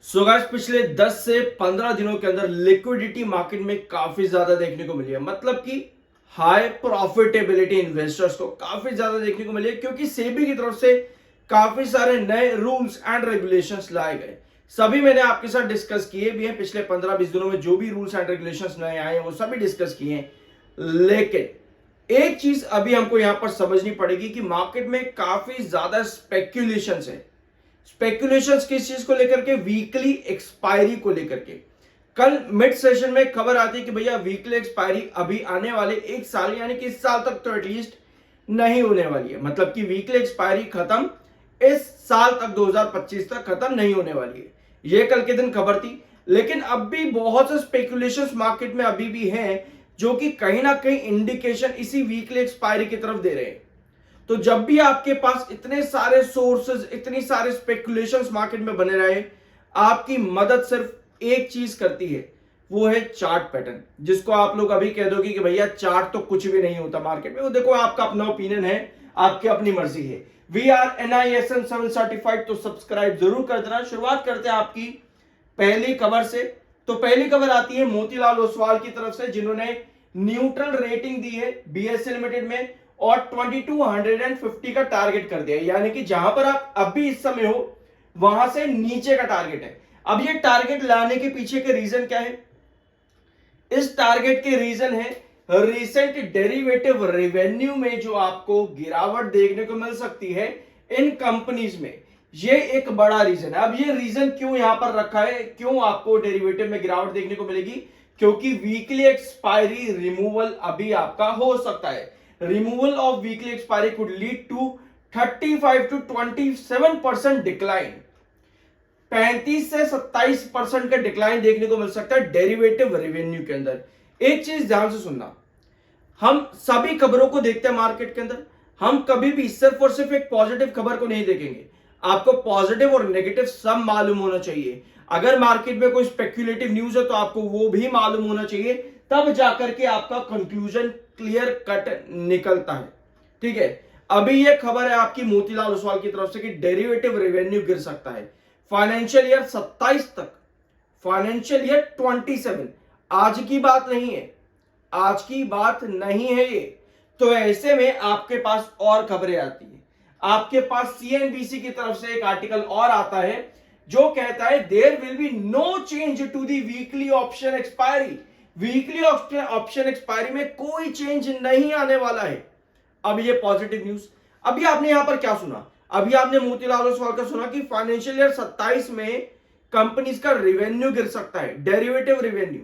So guys पिछले 10 से 15 दिनों के अंदर लिक्विडिटी मार्केट में काफी ज्यादा देखने को मिली है। मतलब कि हाई प्रॉफिटेबिलिटी इन्वेस्टर्स को काफी ज्यादा देखने को मिली है, क्योंकि सेबी की तरफ से काफी सारे नए रूल्स एंड रेगुलेशंस लाए गए। सभी मैंने आपके साथ डिस्कस किए भी हैं। पिछले 15-20 दिनों में जो भी रूल्स एंड रेगुलेशंस नए आए हैं वो सभी डिस्कस किए हैं। लेकिन एक चीज अभी हमको यहां पर समझनी पड़ेगी कि मार्केट में काफी ज्यादा स्पेक्यूलेशंस है। स्पेकुलेशंस किस चीज को लेकर के? वीकली एक्सपायरी को लेकर के। कल मिड सेशन में खबर आती है कि भैया वीकली एक्सपायरी अभी आने वाले एक साल यानी कि इस साल तक तो एटलीस्ट नहीं होने वाली है। मतलब कि वीकली एक्सपायरी खत्म इस साल तक 2025 तक खत्म नहीं होने वाली है। ये कल के दिन खबर थी। लेकिन अब भी बहुत से स्पेकुलेशंस मार्केट में अभी भी हैं जो कि कहीं ना कहीं इंडिकेशन इसी वीकली एक्सपायरी की तरफ दे रहे हैं। तो जब भी आपके पास इतने सारे सोर्सेज, इतनी सारे स्पेकुलेशंस मार्केट में बने रहे, आपकी मदद सिर्फ एक चीज करती है, वो है चार्ट पैटर्न। जिसको आप लोग अभी कह दोगे कि भैया चार्ट तो कुछ भी नहीं होता मार्केट में, वो देखो आपका अपना ओपिनियन है, आपकी अपनी मर्जी है। वी आर NISM 7 सर्टिफाइड, तो सब्सक्राइब जरूर कर देना। शुरुआत करते हैं आपकी पहली खबर से। तो पहली खबर आती है मोतीलाल ओसवाल की तरफ से, जिन्होंने न्यूट्रल रेटिंग दी है BSE लिमिटेड में और 2250 का टारगेट कर दिया। यानी कि जहां पर आप अभी इस समय हो वहां से नीचे का टारगेट है। अब ये टारगेट लाने के पीछे के रीजन क्या है? इस टारगेट के रीजन है रिसेंट डेरिवेटिव रेवेन्यू में जो आपको गिरावट देखने को मिल सकती है इन कंपनीज में। ये एक बड़ा रीजन है। अब ये रीजन क्यों यहां पर रखा है, क्यों आपको डेरिवेटिव में गिरावट देखने को मिलेगी? क्योंकि वीकली एक्सपायरी रिमूवल अभी आपका हो सकता है। Removal of weekly expiry could lead to 35 to 27% decline. 35 से 27% का डिक्लाइन देखने को मिल सकता है डेरिवेटिव रेवेन्यू के अंदर। एक चीज ध्यान से सुनना, हम सभी खबरों को देखते हैं मार्केट के अंदर। हम कभी भी सिर्फ और सिर्फ एक पॉजिटिव खबर को नहीं देखेंगे। आपको पॉजिटिव और नेगेटिव सब मालूम होना चाहिए। अगर मार्केट में कोई स्पेक्युलेटिव न्यूज है तो आपको वो भी मालूम होना चाहिए, तब जाकर के आपका कंक्लूजन क्लियर कट निकलता है। ठीक है, अभी ये खबर है आपकी मोतीलाल ओसवाल की तरफ से कि डेरिवेटिव रेवेन्यू गिर सकता है फाइनेंशियल ईयर 27 तक, फाइनेंशियल ईयर 27। आज की बात नहीं है, आज की बात नहीं है ये। तो ऐसे में आपके पास और खबरें आती है। आपके पास CNBC की तरफ से एक आर्टिकल और आता है जो कहता है there will be no change to the weekly option expiry. Weekly option expiry में कोई चेंज नहीं आने वाला है। अब ये पॉजिटिव न्यूज। अभी आपने यहां पर क्या सुना? अभी आपने मोतीलाल ओसवाल का सुना कि फाइनेंशियल ईयर 27 में कंपनीज का रेवेन्यू गिर सकता है, डेरिवेटिव रेवेन्यू।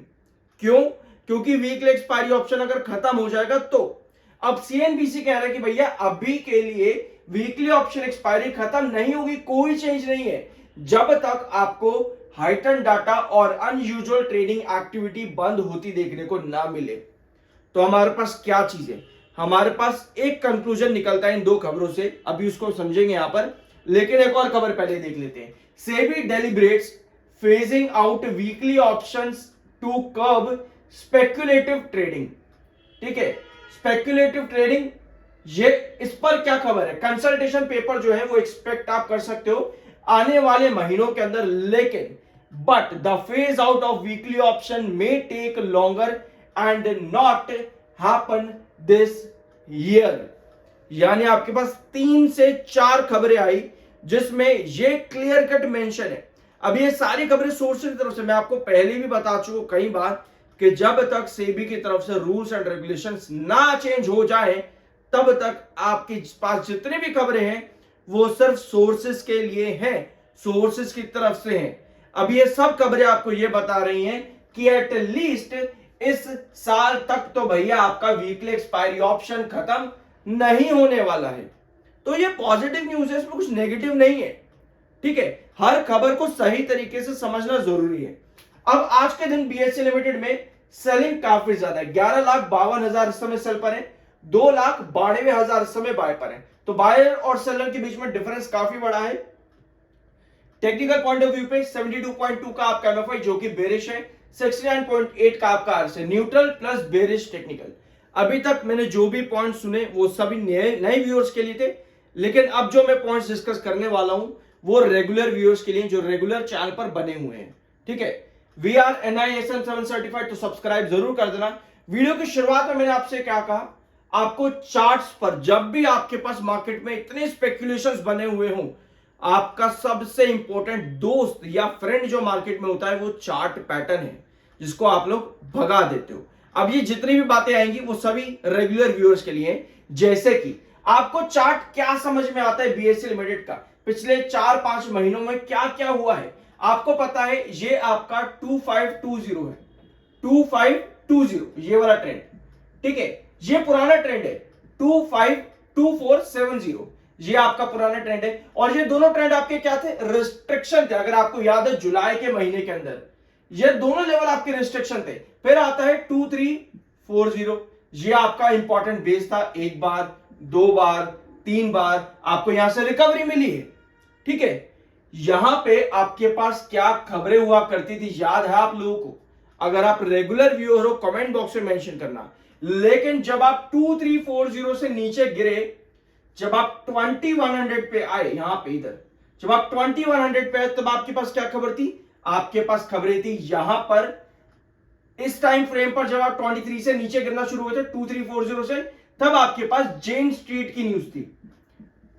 क्यों? क्योंकि वीकली एक्सपायरी ऑप्शन अगर खत्म हो जाएगा तो। अब CNBC कह रहा है कि भैया अभी के लिए वीकली ऑप्शन एक्सपायरी खत्म नहीं होगी, कोई चेंज नहीं है, जब तक आपको हाइटन डाटा और अनयूजुअल ट्रेडिंग एक्टिविटी बंद होती देखने को ना मिले। तो हमारे पास क्या चीज है? हमारे पास एक कंक्लूजन निकलता है इन दो खबरों से, अभी उसको समझेंगे यहां पर। लेकिन एक और खबर पहले देख लेते हैं। SEBI deliberates phasing out weekly options to curb speculative trading. ठीक है, स्पेक्युलेटिव ट्रेडिंग, ये इस पर क्या खबर है? कंसल्टेशन पेपर जो है वो एक्सपेक्ट आप कर सकते हो आने वाले महीनों के अंदर। लेकिन but the phase out of weekly option may take longer and not happen this year. यानी आपके पास 3 से 4 खबरें आई जिसमें ये क्लियर कट मेंशन है। अब ये सारी खबरें सोर्सेज की तरफ से, मैं आपको पहले भी बता चुका हूं कई बार कि जब तक सेबी की तरफ से रूल्स एंड रेगुलेशंस ना चेंज हो जाए तब तक आपके पास जितनी भी खबरें हैं वो सिर्फ सोर्सेज के लिए हैं, सोर्सेज की तरफ से हैं। अब ये सब खबरें आपको ये बता रही हैं कि एट लीस्ट इस साल तक तो भैया आपका वीकली एक्सपायरी ऑप्शन खत्म नहीं होने वाला है। तो ये पॉजिटिव न्यूज है, इसमें कुछ नेगेटिव नहीं है। ठीक है, हर खबर को सही तरीके से समझना जरूरी है। अब आज के दिन BSE लिमिटेड में सेलिंग काफी ज्यादा है। 11,52,000 इस समय सेल पर है, 2,92,000 इस समय बाय पर है। तो बायर और सेलर के बीच में डिफरेंस काफी बड़ा है। टेक्निकल पॉइंट ऑफ व्यू पे 72.2 का आपका MFI जो कि बेरिश है, 69.8 का आपका RSI, neutral plus bearish technical. अभी तक मैंने जो भी पॉइंट सुने वो सभी नए व्यूअर्स के लिए थे। लेकिन अब जो मैं पॉइंट्स डिस्कस करने वाला हूं वो रेगुलर व्यूअर्स के लिए जो रेगुलर चैनल पर बने हुए हैं। ठीक है, वी आर NISM 7 सर्टिफाइड, तो सब्सक्राइब जरूर कर देना। वीडियो की शुरुआत में मैंने आपसे क्या कहा, आपको चार्ट्स पर जब भी आपके पास मार्केट में इतने स्पेकुलेशंस बने हुए हों, आपका सबसे इंपॉर्टेंट दोस्त या फ्रेंड जो मार्केट में होता है वो चार्ट पैटर्न है, जिसको आप लोग भगा देते हो। अब ये जितनी भी बातें आएंगी वो सभी रेगुलर व्यूअर्स के लिए हैं। जैसे कि आपको चार्ट क्या समझ में आता है BSE लिमिटेड का, पिछले 4-5 महीनों में क्या क्या हुआ है आपको पता है। ये आपका 2520 है, 2520 ये वाला ट्रेंड। ठीक है, ये पुराना ट्रेंड है 252470, ये आपका पुराना ट्रेंड है। और ये दोनों ट्रेंड आपके क्या थे, रिस्ट्रिक्शन थे। अगर आपको याद है जुलाई के महीने के अंदर ये दोनों लेवल आपके रिस्ट्रिक्शन थे। फिर आता है 2340, ये आपका इंपॉर्टेंट बेस था, एक बार, दो बार, तीन बार आपको यहां से रिकवरी मिली है। ठीक है, यहां पे आपके पास क्या खबरें हुआ करती थी याद है आप लोगों को? अगर आप रेगुलर व्यूअर हो कमेंट बॉक्स में मेंशन करना। लेकिन जब आप 2340 से नीचे गिरे, जब आप 2100 पे आए, यहां पे इधर जब आप 2100 पे आए, तब आपके पास क्या खबर थी? आपके पास खबरें थी यहां पर इस टाइम फ्रेम पर जब आप 23 से नीचे गिरना शुरू हुए थे 2340 से, तब आपके पास जेन स्ट्रीट की न्यूज थी।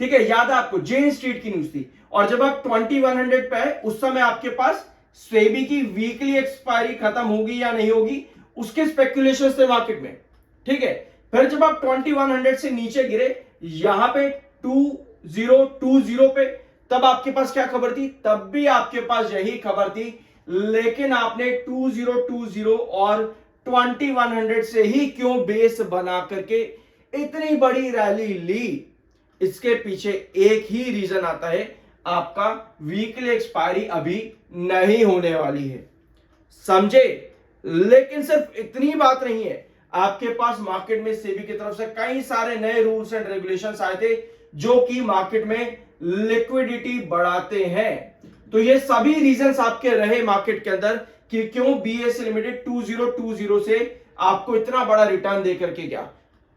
ठीक है, याद है आपको, जेन स्ट्रीट की न्यूज थी। और जब आप 2100 पे आए, उस समय आपके पास सेबी की वीकली एक्सपायरी खत्म होगी या नहीं होगी, उसके स्पेकुलेशंस थे मार्केट में। ठीक है, फिर जब आप 2100 से नीचे गिरे, यहां पे 2020 पे, तब आपके पास क्या खबर थी? तब भी आपके पास यही खबर थी, लेकिन आपने 2020 और 2100 से ही क्यों बेस बना करके इतनी बड़ी रैली ली? इसके पीछे एक ही रीजन आता है, आपका वीकली एक्सपायरी अभी नहीं होने वाली है, समझे? लेकिन सिर्फ इतनी बात नहीं है, आपके पास मार्केट में सेबी की तरफ से कई सारे नए रूल्स एंड रेगुलेशंस आए थे जो कि मार्केट में लिक्विडिटी बढ़ाते हैं। तो ये सभी रीजंस आपके रहे मार्केट के अंदर कि क्यों BSE लिमिटेड 2020 से आपको इतना बड़ा रिटर्न देकर के गया।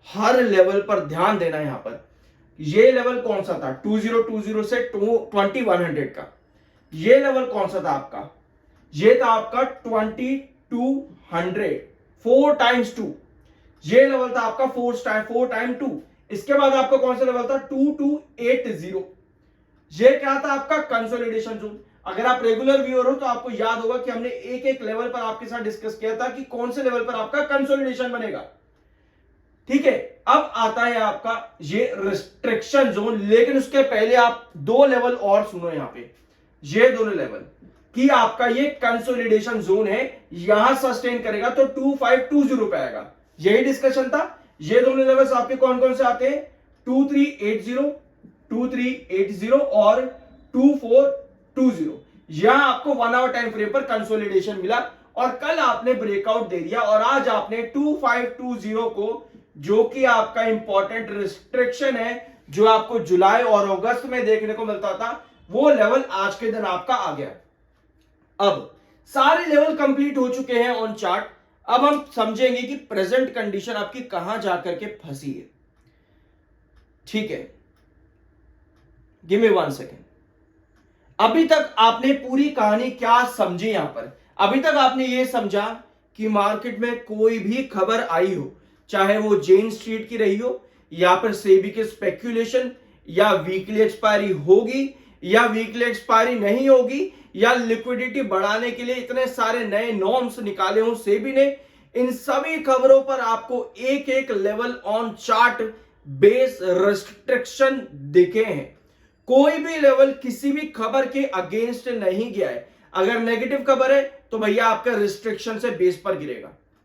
हर लेवल पर ध्यान देना यहां पर। ये लेवल कौन सा था 2020 से 2100 का? ये लेवल कौन सा था आपका? ये था आपका 2200, 4 टाइम्स 2। ये लेवल था आपका 4 टाइम 2। इसके बाद आपका कौन सा लेवल था 2280। ये क्या था आपका कंसोलिडेशन जोन। अगर आप रेगुलर व्यूअर हो तो आपको याद होगा कि हमने एक एक लेवल पर आपके साथ डिस्कस किया था कि कौन से लेवल पर आपका कंसोलिडेशन बनेगा। ठीक है, अब आता है आपका ये रिस्ट्रिक्शन जोन। लेकिन उसके पहले आप दो लेवल और सुनो यहां पे, ये दोनों लेवल कि आपका ये कंसोलिडेशन जोन है, यहां सस्टेन करेगा तो 2520 पे आएगा। यही डिस्कशन था। ये दोनों लेवल्स आपके कौन कौन से आते हैं? 2380 और 2420। यहां आपको 1 आवर टाइम फ्रेम पर कंसोलिडेशन मिला और कल आपने ब्रेकआउट दे दिया और आज आपने 2520 को, जो कि आपका इंपॉर्टेंट रिस्ट्रिक्शन है, जो आपको जुलाई और अगस्त में देखने को मिलता था, वो लेवल आज के दिन आपका आ गया। अब सारे लेवल कंप्लीट हो चुके हैं ऑन चार्ट। अब हम समझेंगे कि प्रेजेंट कंडीशन आपकी कहां जाकर के फंसी है। ठीक है, गिव मी 1 सेकेंड। अभी तक आपने पूरी कहानी क्या समझी? यहां पर अभी तक आपने यह समझा कि मार्केट में कोई भी खबर आई हो, चाहे वो जेन स्ट्रीट की रही हो, या फिर सेबी के स्पेक्यूलेशन, या वीकली एक्सपायरी होगी या वीकली एक्सपायरी नहीं होगी, या लिक्विडिटी बढ़ाने के लिए इतने सारे नए नॉर्म्स निकाले हो सेबी ने, इन सभी खबरों पर आपको एक एक level on chart base restriction दिखे हैं। कोई भी लेवल किसी भी खबर के अगेंस्ट नहीं गया है। अगर नेगेटिव खबर है तो भैया आपका रिस्ट्रिक्शन से बेस पर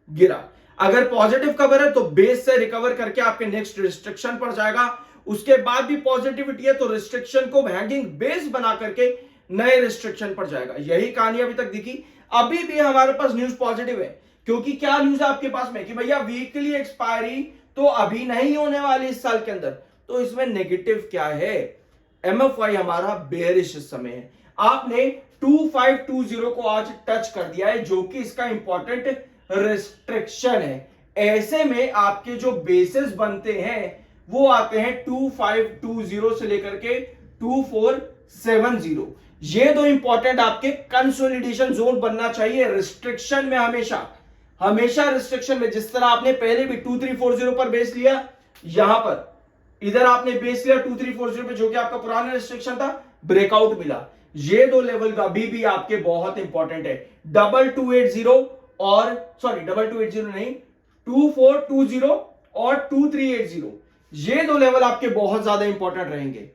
गिरा। अगर पॉजिटिव खबर है तो बेस से रिकवर करके आपके नेक्स्ट रिस्ट्रिक्शन पर जाएगा। उसके बाद भी पॉजिटिविटी है तो रिस्ट्रिक्शन को हैंगिंग बेस बना करके नए रिस्ट्रिक्शन पर जाएगा। यही कहानी अभी तक दिखी। अभी भी हमारे पास न्यूज पॉजिटिव है, क्योंकि क्या न्यूज है आपके पास में कि भैया वीकली एक्सपायरी तो अभी नहीं होने वाली इस साल के अंदर। तो इसमें नेगेटिव क्या है? MFI हमारा बेयरिश इस समय है। आपने 2520 को आज टच कर दिया है, जो कि इसका इंपॉर्टेंट रिस्ट्रिक्शन है। ऐसे में आपके जो बेसिस बनते हैं वो आते हैं 2520 से लेकर के 24 22.70। ये दो इंपॉर्टेंट आपके कंसोलिडेशन जोन बनना चाहिए रिस्ट्रिक्शन में, हमेशा हमेशा रिस्ट्रिक्शन में। जिस तरह आपने पहले भी 2340 पर बेस लिया, यहां पर इधर आपने बेस लिया 2340 पे, जो कि आपका पुराना रिस्ट्रिक्शन था, ब्रेकआउट मिला। ये दो लेवल का अभी भी आपके बहुत इंपॉर्टेंट है, 2280 और सॉरी 2280 नहीं, 2420 और 2380। ये दो लेवल आपके बहुत ज्यादा इंपॉर्टेंट रहेंगे।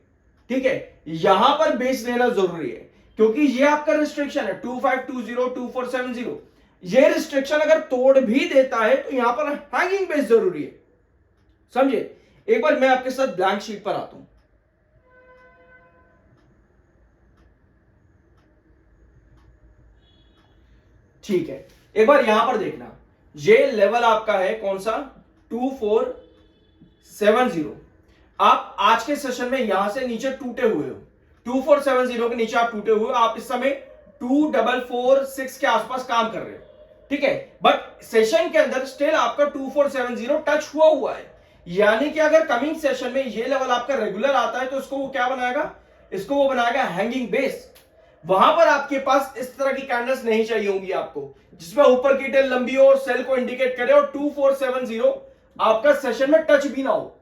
ठीक है, यहां पर बेस लेना जरूरी है, क्योंकि ये आपका रिस्ट्रिक्शन है 2520 2470। ये रिस्ट्रिक्शन अगर तोड़ भी देता है तो यहां पर हैंगिंग बेस जरूरी है, समझे। एक बार मैं आपके साथ ब्लैंक शीट पर आता हूं। ठीक है, एक बार यहां पर देखना, ये लेवल आपका है कौन सा, 2470। आप आज के सेशन में यहां से नीचे टूटे हुए हो, 2470 के नीचे आप टूटे हुए हो। आप इस समय 2446 के आसपास काम कर रहे हो, ठीक है। बट सेशन के अंदर स्टिल आपका 2470 टच हुआ है, यानी कि अगर कमिंग सेशन में ये लेवल आपका रेगुलर आता है तो इसको वो क्या बनाएगा, इसको वो बनाएगा हैंगिंग बेस। वहां पर आपके पास इस तरह की कैंडल्स नहीं चाहिए होंगी आपको, जिसमें ऊपर की टेल लंबी हो और सेल को इंडिकेट करे और 2470 आपका सेशन में टच भी ना हो।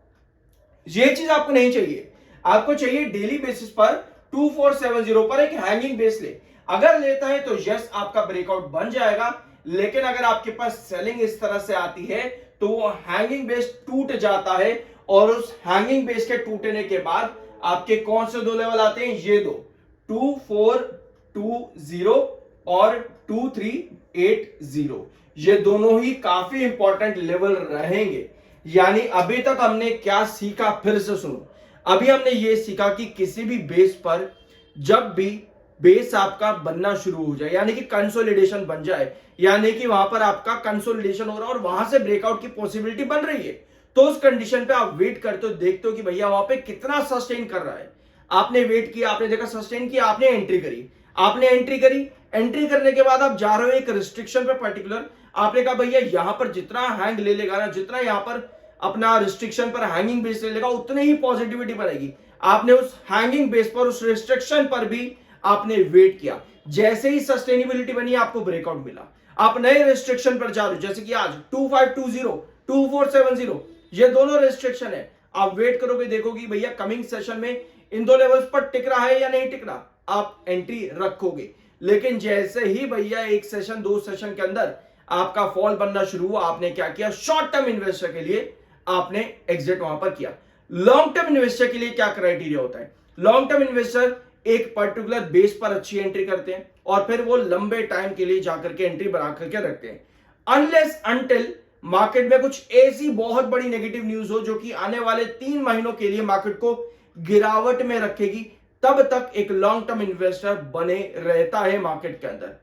ये चीज आपको नहीं चाहिए। आपको चाहिए डेली बेसिस पर 2470 पर एक हैंगिंग बेस ले। अगर लेता है तो यस आपका ब्रेकआउट बन जाएगा, लेकिन अगर आपके पास सेलिंग इस तरह से आती है तो वो हैंगिंग बेस टूट जाता है, और उस हैंगिंग बेस के टूटने के बाद आपके कौन से दो लेवल आते हैं, ये दो, 2420 और 2380। ये दोनों ही काफी इंपॉर्टेंट लेवल रहेंगे। यानी अभी तक हमने क्या सीखा, फिर से सुनो। अभी हमने ये सीखा कि किसी भी बेस पर जब भी बेस आपका बनना शुरू हो जाए, यानी कि कंसोलिडेशन बन जाए, यानी कि वहां पर आपका कंसोलिडेशन हो रहा है और वहां से ब्रेकआउट की पॉसिबिलिटी बन रही है, तो उस कंडीशन पे आप वेट करते हो, देखते हो कि भैया वहां पे कितना सस्टेन कर रहा है। आपने वेट किया, आपने देखा सस्टेन किया, आपने एंट्री करी, आपने एंट्री करी। एंट्री करने के बाद आप जा रहे हो एक रिस्ट्रिक्शन पे पर्टिकुलर, आपने कहा भैया यहां पर जितना हैंग ले लेगा ना, जितना यहां पर अपना रिस्ट्रिक्शन पर हैंगिंग बेस ले लेगा, उतनी ही पॉजिटिविटी बनेगी। आपने उस हैंगिंग बेस पर, उस रिस्ट्रिक्शन पर भी आपने वेट किया। जैसे ही सस्टेनेबिलिटी बनी, आपको ब्रेकआउट मिला, आप नए रिस्ट्रिक्शन पर जा रहे हो, जैसे कि आज 2520 2470, ये दोनों रिस्ट्रिक्शन है। आप वेट करोगे, देखोगे भैया कमिंग सेशन में इन दो लेवल्स पर टिक रहा है या नहीं टिक रहा, आप एंट्री रखोगे। लेकिन जैसे ही भैया एक सेशन, दो सेशन के अंदर आपका फॉल बनना शुरू हुआ, आपने क्या किया, शॉर्ट टर्म इन्वेस्टर के लिए आपने एग्जिट वहां पर किया। लॉन्ग टर्म इन्वेस्टर के लिए क्या क्राइटेरिया होता है, लॉन्ग टर्म इन्वेस्टर एक पर्टिकुलर बेस पर अच्छी एंट्री करते हैं और फिर वो लंबे टाइम के लिए जाकर के एंट्री बना करके रखते हैं, अनलेस अनटिल मार्केट में कुछ ऐसी बहुत बड़ी नेगेटिव न्यूज हो जो कि आने वाले 3 महीनों के लिए मार्केट को गिरावट में रखेगी, तब तक एक लॉन्ग टर्म इन्वेस्टर बने रहता है मार्केट के अंदर।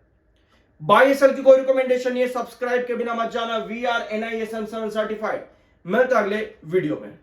बाय सेल की कोई रिकमेंडेशन नहीं है, सब्सक्राइब के बिना मत जाना। We are NISM 7 certified. मिलते अगले वीडियो में।